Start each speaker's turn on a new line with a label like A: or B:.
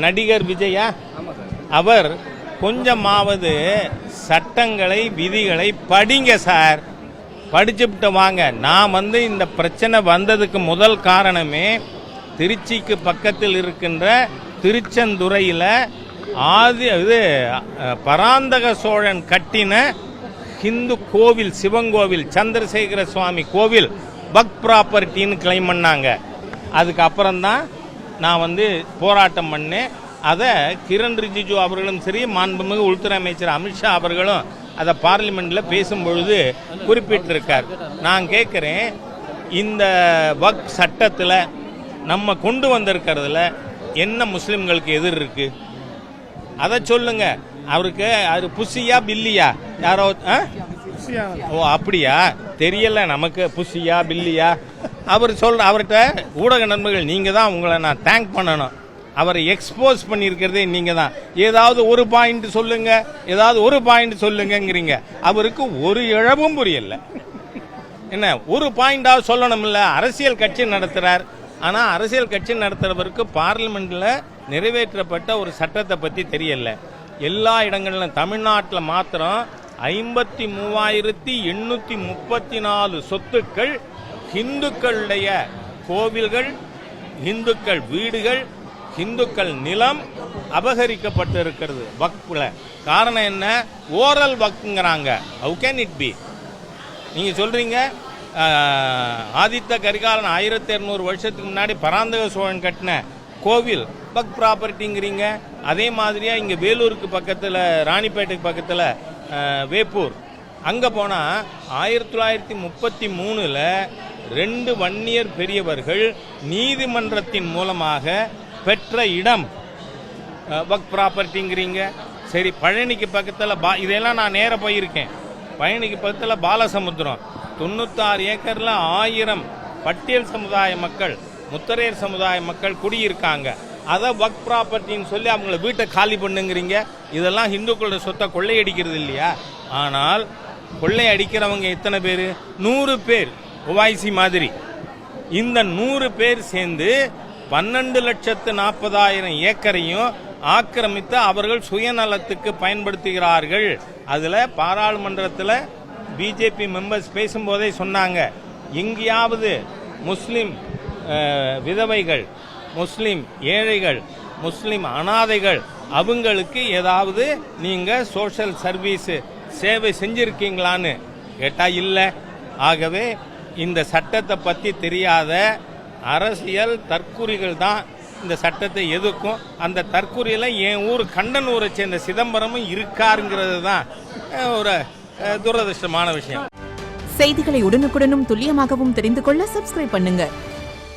A: நடிகர் விஜயா அவர் கொஞ்சமாவது சட்டங்களை விதிகளை படிங்க சார், படிச்சுட்டு வாங்க. நான் இந்த பிரச்சனை வந்ததுக்கு முதல் காரணமே திருச்சிக்கு பக்கத்தில் இருக்கின்ற திருச்செந்துறையில் பராந்தக சோழன் கட்டின ஹிந்து கோவில், சிவங்கோவில், சந்திரசேகர சுவாமி கோவில் பக் ப்ராப்பர்ட்டின்னு கிளைம் பண்ணாங்க. அதுக்கப்புறம்தான் நான் போராட்டம் பண்ணேன். அதை கிரண் ரிஜிஜு அவர்களும் சரி, மாண்புமிகு உள்துறை அமைச்சர் அமித்ஷா அவர்களும் அதை பார்லிமெண்ட்டில் பேசும்பொழுது குறிப்பிட்டிருக்கார். நான் கேட்குறேன், இந்த வக் சட்டத்தில் நம்ம கொண்டு வந்திருக்கிறதுல என்ன முஸ்லிம்களுக்கு எதிர் இருக்கு? அதை சொல்லுங்க. அவருக்கு அது புசியா பில்லியா யாரோ? ஓ அப்படியா, தெரியல நமக்கு, புசியா பில்லியா அவர் அவர்கிட்ட ஊடக நண்பர்கள் நீங்கள் தான், உங்களை நான் தேங்க் பண்ணணும். அவரை எக்ஸ்போஸ் பண்ணியிருக்கிறதே நீங்கள் தான். ஏதாவது ஒரு பாயிண்ட் சொல்லுங்க, ஏதாவது ஒரு பாயிண்ட் சொல்லுங்கிறீங்க. அவருக்கு ஒரு இழவும் புரியல. என்ன ஒரு பாயிண்டாவது சொல்லணும் இல்லை? அரசியல் கட்சி நடத்துகிறார். ஆனால் அரசியல் கட்சி நடத்துறவருக்கு பார்லிமெண்ட்டில் நிறைவேற்றப்பட்ட ஒரு சட்டத்தை பற்றி தெரியல. எல்லா இடங்களிலும் தமிழ்நாட்டில் மாத்திரம் 53,834 சொத்துக்கள் இந்துக்களுடைய கோவில்கள், இந்துக்கள் வீடுகள், இந்துக்கள் நிலம் அபகரிக்கப்பட்டு இருக்கிறது வக்ஃப்ல. காரணம் என்ன? ஓரல் வக்ஃப்ங்கிறாங்க. How can it be? நீங்கள் சொல்கிறீங்க ஆதித்த கரிகாலன் 1200 வருஷத்துக்கு முன்னாடி பராந்தக சோழன் கட்டின கோவில் பக் ப்ராப்பர்ட்டிங்கிறீங்க. அதே மாதிரியாக இங்கே வேலூருக்கு பக்கத்தில், ராணிப்பேட்டைக்கு பக்கத்தில் வேப்பூர், அங்கே போனால் 1933 2 வன்னியர் பெரியவர்கள் நீதிமன்றத்தின் மூலமாக பெற்ற இடம் வக் ப்ராப்பர்ட்டிங்கிறீங்க. சரி, பழனிக்கு பக்கத்தில் இதெல்லாம் நான் நேராக போயிருக்கேன். பழனிக்கு பக்கத்தில் பாலசமுத்திரம் 96 ஏக்கரில் 1000 பட்டியல் சமுதாய மக்கள், முத்தரையர் சமுதாய மக்கள் குடியிருக்காங்க. அதை வக் ப்ராப்பர்ட்டின்னு சொல்லி அவங்கள வீட்டை காலி பண்ணுங்கிறீங்க. இதெல்லாம் இந்துக்களோட சொத்தை கொள்ளையடிக்கிறது இல்லையா? ஆனால் கொள்ளை அடிக்கிறவங்க எத்தனை பேர்? 100 பேர், ஒவாய்சி மாதிரி. இந்த 100 பேர் சேர்ந்து 12,40,000 ஏக்கரையும் ஆக்கிரமித்து அவர்கள் சுயநலத்துக்கு பயன்படுத்துகிறார்கள். அதில் பாராளுமன்றத்தில் பிஜேபி மெம்பர்ஸ் பேசும்போதே சொன்னாங்க, எங்கேயாவது முஸ்லிம் விதவைகள், முஸ்லிம் ஏழைகள், முஸ்லிம் அனாதைகள், அவங்களுக்கு ஏதாவது நீங்கள் சோஷியல் சர்வீஸ் சேவை செஞ்சிருக்கீங்களான்னு கேட்டால் இல்லை. ஆகவே இந்த சட்டத்தை பற்றி தெரியாத அரசியல் தற்குறிகள் தான் இந்த சட்டத்தை எதுக்கும். அந்த தற்குறியில் என் ஊர் கண்டனூரை சேர்ந்த சிதம்பரமும் இருக்காருங்கிறது தான் ஒரு துரதிருஷ்டமான விஷயம்.
B: செய்திகளை உடனுக்குடனும் துல்லியமாகவும் தெரிந்து கொள்ள சப்ஸ்கிரைப் பண்ணுங்க.